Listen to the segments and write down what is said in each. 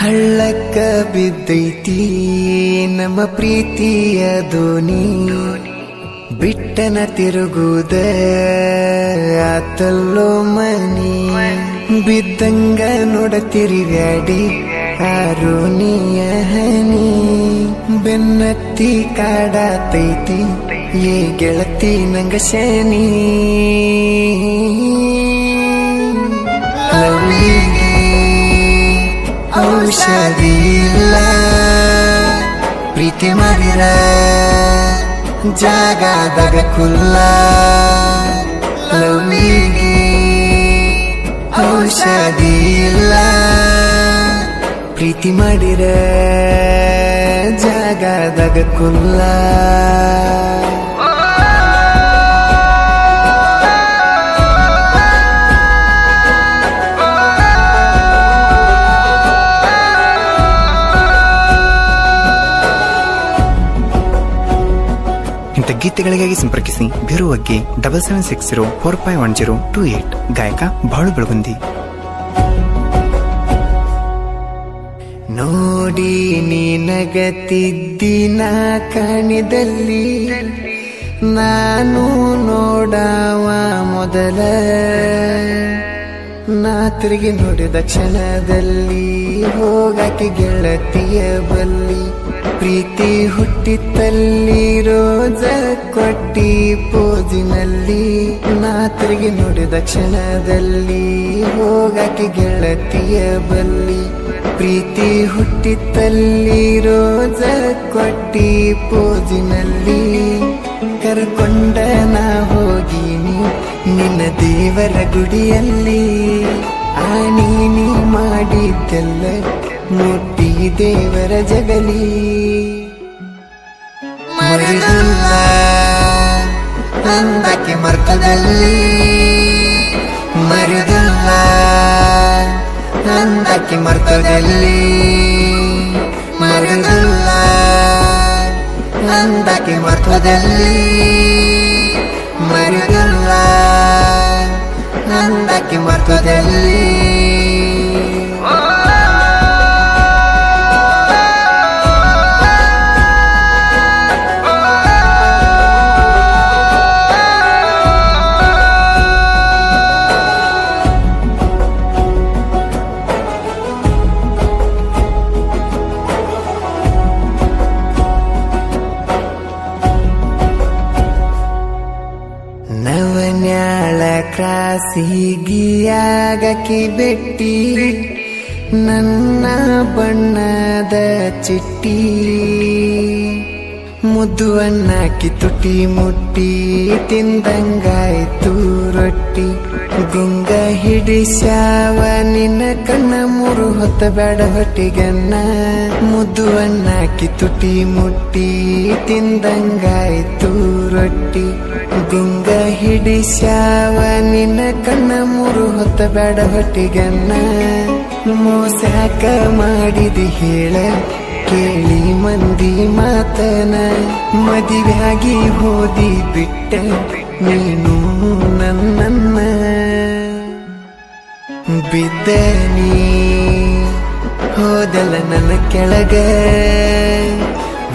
ಹಳ್ಳಕ್ಕ ಬಿದ್ದೈತಿ ನಮ್ಮ ಪ್ರೀತಿಯ ದೋಣಿ, ಬಿಟ್ಟನ ತಿರುಗುದ ಆತಲ್ಲೋ ಮನಿ. ಬಿದ್ದಂಗ ನೋಡತಿರಿವ್ಯಾಡಿ ಆರೋನಿಯ ಹನಿ, ಬೆನ್ನತ್ತಿ ಕಾಡತೈತಿ ಏ ಗೆಳತಿ ನಂಗ ಶನಿ. ಲವ್ಲಿಗೆ ಔಷಧಿ ಇಲ್ಲ, ಪ್ರೀತಿ ಮಾಡಿರ ಜಾಗದಾಗ ಕುಲ್ಲ. ಲವ್ಲಿಗೆ ಔಷಧಿ ಇಲ್ಲ, ಪ್ರೀತಿ ಮಾಡಿರ ಜಾಗದಾಗ ಕುಲ್ಲ. ಇಂಥ ಗೀತೆಗಳಿಗಾಗಿ ಸಂಪರ್ಕಿಸಿ ಬೇರುವಗ್ಗೆ 7760451028. ಗಾಯಕ ಬಾಳು ಬೆಳಗುಂದಿ. ನೋಡಿ ನೀನಗತಿದ್ದಿನ ಕಣಿದಲ್ಲಿ, ನಾನು ನೋಡವ ಮೊದಲ ನಾ ತಿರುಗಿ ನೋಡಿದ ಕ್ಷಣದಲ್ಲಿ ಹೋಗಕ್ಕೆ ಗೆಳತಿಯ ಬಲ್ಲಿ. ಪ್ರೀತಿ ಹುಟ್ಟಿತ್ತಲ್ಲಿ ರೋಜ ಕೊಟ್ಟಿ ಪೋಜಿನಲ್ಲಿ, ನಾ ತಿರುಗಿ ನೋಡಿದ ಕ್ಷಣದಲ್ಲಿ ಹೋಗಕ್ಕೆ ಗೆಳತಿಯ ಬಲ್ಲಿ. ಪ್ರೀತಿ ಹುಟ್ಟಿತ್ತಲ್ಲಿ ರೋಜ ಕೊಟ್ಟಿ ಪೋಜಿನಲ್ಲಿ, ಕರ್ಕೊಂಡ ನಾ ಹೋಗಿನಿ ನಿನ್ನ ದೇವರ ಗುಡಿಯಲ್ಲಿ. ಆ ನೀನಿ ಮಾಡಿದ್ದೆಲ್ಲ ಮುಟ್ಟಿ ದೇವರ ಜಗಲಿ. ಮರಿದುಲ್ಲ ಅಂದಕ್ಕೆ ಮರ್ತದಲ್ಲಿ, ಮರಿದುಲ್ಲ ಅಂದಕ್ಕೆ ಮರ್ತದಲ್ಲಿ, ಮರಿದುಲ್ಲ ಅಂದಕ್ಕೆ ಮರ್ತದಲ್ಲಿ, ಮರಿದುಲ್ಲ ಅಂದಕ್ಕೆ ಮರ್ತದಲ್ಲಿ. ನವನ್ಯಾಳ ಕ್ರಾಸಿಗಿಯಾಗಕಿ ಬೆಟ್ಟಿ, ನನ್ನ ಬಣ್ಣದ ಚಿಟ್ಟಿ. ಮುದ್ದು ಅಣ್ಣಾಕಿ ತುಟಿ ಮುಟ್ಟಿ ತಿಂದಂಗಾಯ್ತು ರೊಟ್ಟಿ. ಗುಂಗ ಹಿಡಿಸ್ಯಾವ ನಿನ್ನ ಕಣ್ಣ ಮೂರು ಹೊತ್ತ ಬೇಡ ಹೊಟ್ಟಿಗನ್ನ. ಮುದ್ದು ಅಣ್ಣಾಕಿ ತುಟಿ ಮುಟ್ಟಿ ತಿಂದಂಗಾಯ್ತು ರೊಟ್ಟಿ. ಗುಂಗ ಹಿಡಿಸ್ಯಾವ ನಿನ್ನ ಕಣ್ಣ ಮೂರು ಹೊತ್ತ ಬೇಡ ಹೊಟ್ಟಿಗನ್ನ. ಮೋಸಾಕ ಮಾಡಿದಿ ಹೇಳ ಕೇಳಿ ಮಂದಿ ಮಾತನ, ಮದುವೆಯಾಗಿ ಹೋದಿ ಬಿಟ್ಟ ನೀನು ನನ್ನನ್ನ. ಬಿದ್ದನಿ ಹೋದಲ್ಲ ನನ್ನ ಕೆಳಗ,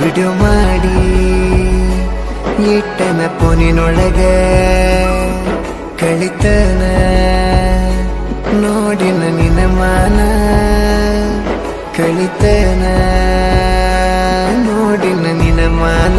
ವಿಡಿಯೋ ಮಾಡಿ ಇಟ್ಟನ ಫೋನಿನೊಳಗ. ಕಳಿತನ ನೋಡಿನ ನಿನ್ನ ಮಾನ, ಕಳಿತನ ನೋಡಿನ ನಿನ್ನ ಮಾನ.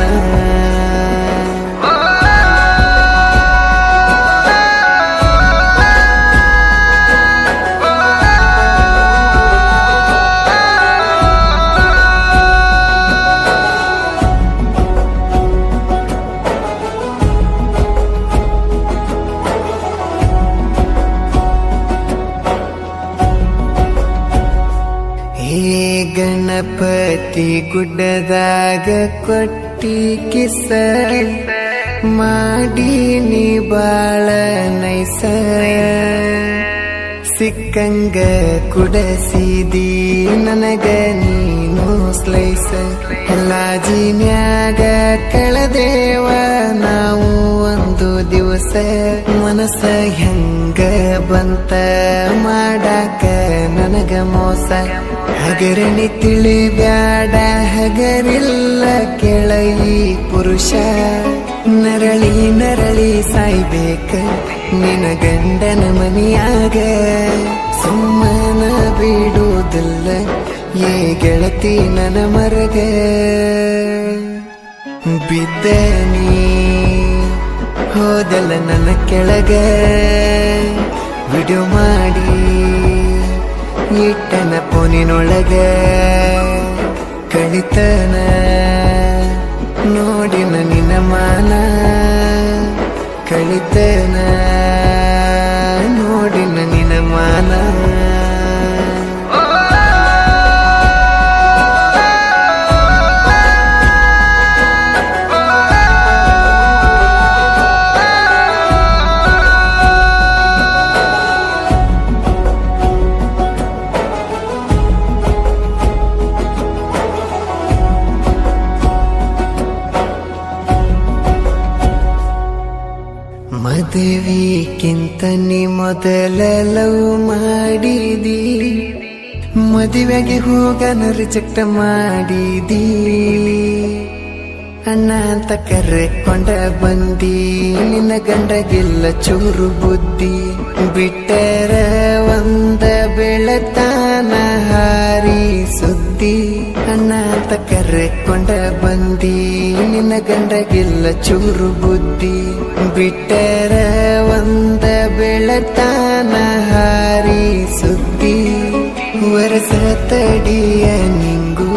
ಗಣಪತಿ ಗುಡ್ಡದಾಗ ಕೊಟ್ಟಿ ಕಿಸ, ಮಾಡೀನಿ ಬಾಳ ನೈಸ. ಸಿಕ್ಕಂಗ ಕುಡಸಿದಿ ನನಗ ನೀನು ಸ್ಲೈಸ. ಲಾಜಿನ್ಯಾಗ ಕಳೆದೇವ ನಾವು ಒಂದು ದಿವಸ. ಮನಸ ಹೆಂಗ ಬಂತ ಮಾಡಾಕ ನನಗ ಮೋಸ ಹಗರಣಿ ತಿಳಿಬ್ಯಾಡ ಹಗರಿಲ್ಲ ಕೆಳಯಿ ಪುರುಷ ನರಳಿ ನರಳಿ ಸಾಯ್ಬೇಕ ನಿನ ಗಂಡನ ಮನಿಯಾಗ ಸುಮ್ಮನ ಬಿಡುವುದಿಲ್ಲ ಏ ಗೆಳತಿ ನನ್ನ ಮರಗ ಬಿದ್ದನಿ ಹೋದಲ್ಲ ನನ್ನ ಕೆಳಗ ವಿಡಿಯೋ ಮಾಡಿ ಇಟ್ಟನ ಫೋನಿನೊಳಗ ಕಳಿತನ ನೋಡಿನ ನಿನ್ನ ಮಾನ ಕಳಿತನ ನೋಡಿನ ನಿನ್ನ ಮಾನ ಮದುವೆಗಿಂತ ನೀ ಮೊದಲ ಲವ್ ಮಾಡಿದಿ ಮದುವೆಗೆ ಹೋಗನ ರಿಜೆಕ್ಟ್ ಮಾಡಿದಿ ಅಣ್ಣ ಅಂತ ಕರೆಕೊಂಡ ಬಂದಿ ನಿನ್ನ ಗಂಡಗಿಲ್ಲ ಚೂರು ಬುದ್ಧಿ ಬಿಟ್ಟರ ಒಂದ ಬೆಳತಾನ ಹಾರಿ ಸುದ್ದಿ ಅಣ್ಣ ಅಂತ ಕರೆಕೊಂಡ ಬಂದಿ ನಿನ್ನ ಗಂಡಗಿಲ್ಲ ಚೂರು ಬುದ್ಧಿ ಬಿಟ್ಟರ ಒಂದ ಬೆಳತಾನ ಹಾರಿ ಸುದ್ದಿ ವರಸ ತಡಿಯ ನಿಂಗು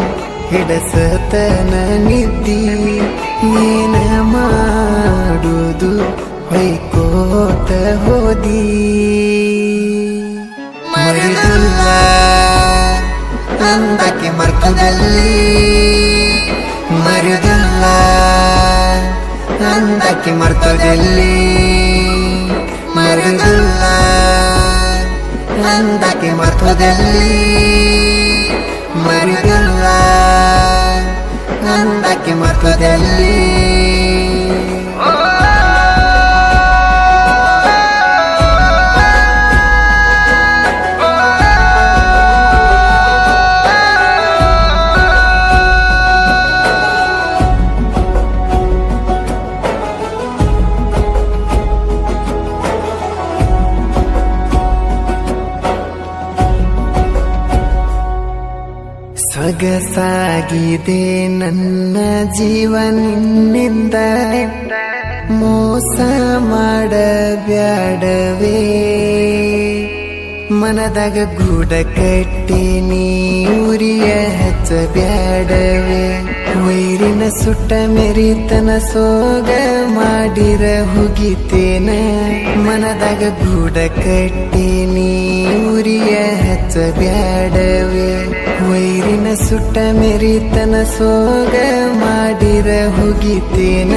ಹಿಡಸತನ ನಿದ್ದಿ ಏನ ಮಾಡುದು ಹೊಯ್ಕೋತ ಹೋದಿ ಮರಿದುಲ್ಲ ಅಂದಕ್ಕೆ ಮರ್ತದಲ್ಲಿ ಮರಿದುಲ್ಲ ಅಂದಕ್ಕೆ ಮರ್ತದಲ್ಲಿ ಮರಿದುಲ್ಲ ಅಂದಕ್ಕೆ ಮರ್ತದಲ್ಲಿ ಮರಿದುಲ್ಲ ಅಂದಕ್ಕೆ ಮರ್ತದಲ್ಲಿ ಸೊಗಸಾಗಿದೆ ನನ್ನ ಜೀವನಿಂದ ಮೋಸ ಮಾಡಬ್ಯಾಡವೇ ಮನದಾಗ ಗೂಡ ಕಟ್ಟಿ ನೀ ಉರಿಯ ಹಚ್ಚಬ್ಯಾಡವೇ ವೈರಿನ ಸುಟ್ಟ ಮೆರಿತನ ಸೋಗ ಮಾಡಿರ ಹುಗಿತೇನ ಮನದಾಗ ಗೂಡ ಕಟ್ಟಿ ನೀ ಉರಿಯ ಹಚ್ಚಬ್ಯಾಡವೇ ವೈರಿನ ಸುಟ್ಟ ಮೆರಿತನ ಸೋಗ ಮಾಡಿರ ಹುಗಿತೇನ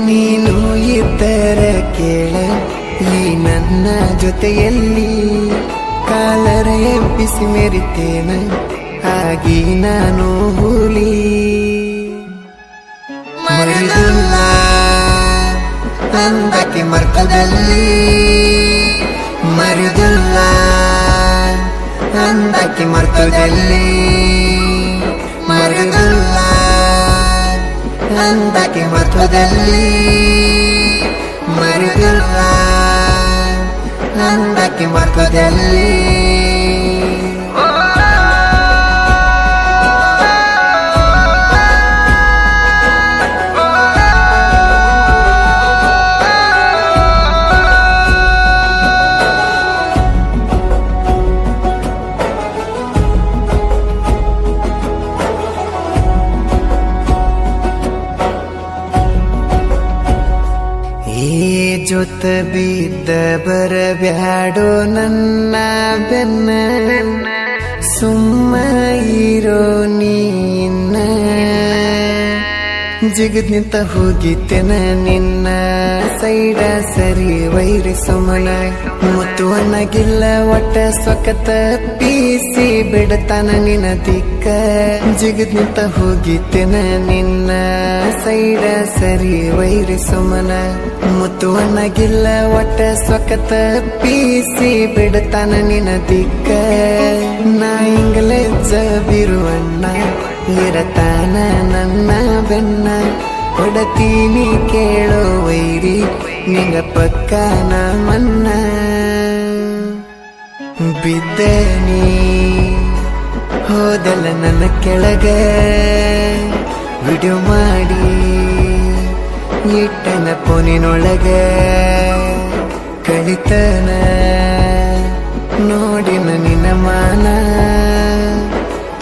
ನೀನು ಇದ್ದರ ಕೇಳ ಈ ನನ್ನ ಜೊತೆಯಲ್ಲಿ ಕಾಲರ ಎಬ್ಬಿಸಿ ಮೆರಿತೇನ ಆಗಿ ನಾನು ಹುಲಿ ಮರಿದುಲ್ಲ ಅಂದಕ್ಕೆ ಮರ್ತದಲ್ಲಿ ಮರಿದುಲ್ಲ ಅಂದಕ್ಕೆ ಮರ್ತದಲ್ಲಿ ಮರಿದುಲ್ಲ ಅಂದಕ್ಕೆ ಮರ್ತದಲ್ಲಿ ಮರಿದುಲ್ಲ ಅಂದಕ್ಕೆ ಮರ್ತದಲ್ಲಿ ಜೊತ ಬಿದ್ದ ಬರಬ್ಯಾಡೋ ನನ್ನ ಬೆನ್ನ ಸುಮ್ಮ ಇರೋ ನೀನ್ನ ಜಗದ್ ನಿಂತ ಹೋಗಿತ್ತೇನ ನಿನ್ನ ಸೈಡ ಸರಿ ವೈರಿ ಸುಮನ ಮುತ್ತುವನಗಿಲ್ಲ ಒಟ್ಟ ಸೊಕತ ಪೀಸಿ ಬಿಡತಾನ ನಿನ್ನ ದಿಕ್ಕ ಜಿಗದ್ ನಿಂತ ಹೋಗಿತ್ತೇನ ನಿನ್ನ ಸೈಡ ಸರಿ ವೈರಿ ಸುಮನ ಮುತ್ತುವನಗಿಲ್ಲ ಒಟ್ಟ ಸೊಕತ ಪೀಸಿ ಬಿಡತಾನ ನಿನ್ನ ದಿಕ್ಕ ನಾ ಇಂಗ್ಲೆಜ್ ಬಿರುವಣ್ಣ ಇರತಾನ ನನ್ನ ಬೆನ್ನ ಕೊಡತೀನಿ ಕೇಳೋ ವೈರಿ ನಿಂಗ ಪಕ್ಕ ನಾ ಮನ್ನ ಬಿದ್ದನಿ ಹೋದಲ್ಲ ನನ್ನ ಕೆಳಗ ವಿಡಿಯೋ ಮಾಡಿ ಇಟ್ಟನ ಫೋನಿನೊಳಗ ಕಳಿತನ ನೋಡಿನ ನಿನ್ನ ಮಾನ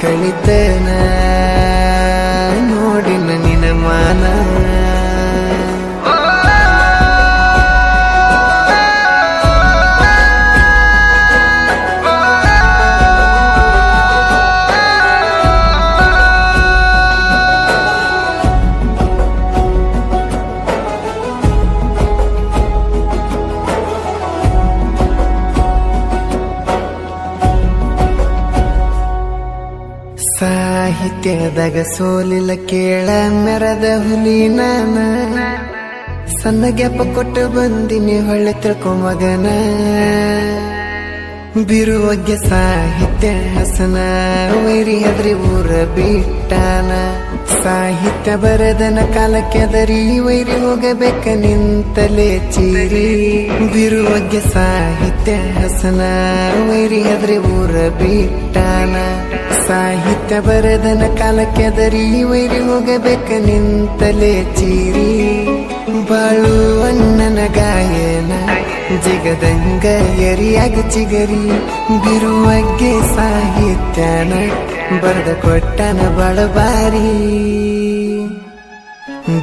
ಕಳಿತನ ನೋಡಿನ ನಿನ್ನ ಮಾನ ಸಾಹಿತ್ಯದಾಗ ಸೋಲಿಲ್ಲ ಕೇಳ ಮೆರದ ಹುಲಿ ನಾನ ಸಣ್ಣ ಗ್ಯಾಪ ಕೊಟ್ಟು ಬಂದಿನಿ ಹೊಳ್ಳೆ ತಿಳ್ಕೊ ಮಗನ ಬಿರುವಗ್ಗೆ ಸಾಹಿತ್ಯ ಹಸನ ವೈರಿ ಹೆದ್ರಿ ಊರ ಬಿಟ್ಟಾನ ಸಾಹಿತ್ಯ ಬರದನ ಕಾಲಕ್ಕೆ ಅದರಿ ವೈರಿ ಹೋಗಬೇಕ ನಿಂತಲೇ ಚೀರಿ ಬಿರುವಗ್ಗೆ ಸಾಹಿತ್ಯ ಹಸನ ವೈರಿ ಹೆದ್ರಿ ಊರ ಬಿಟ್ಟಾನ ಸಾಹಿತ್ಯ ಬರದನ ಕಾಲಕ್ಕೆ ಅದರಿ ವೈರಿ ಹೋಗಬೇಕ ನಿಂತಲೇ ಚೀರಿ ಬಾಳು ಅಣ್ಣನ ಗಾಯನ ಜಿಗದಂಗ ಎರಿಯಾಗ ಚಿಗರಿ ಬಿರುವಗ್ಗೆ ಸಾಹಿತ್ಯನ ಬರೆದ ಕೊಟ್ಟನ ಬಳಬಾರಿ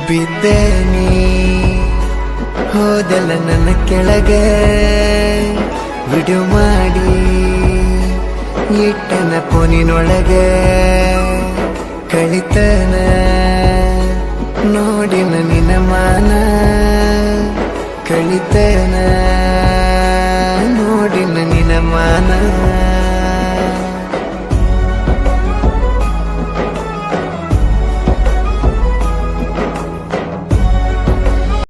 ಬಿದ್ದನಿ ಹೋದಲ್ಲ ನನ್ನ ಕೆಳಗ ವಿಡಿಯೋ ಮಾಡಿ ಇಟ್ಟನ ಫೋನಿನೊಳಗ ಕಳಿತನ ನೋಡಿನ ನಿನ್ನ ಮಾನ ಕಳಿತನ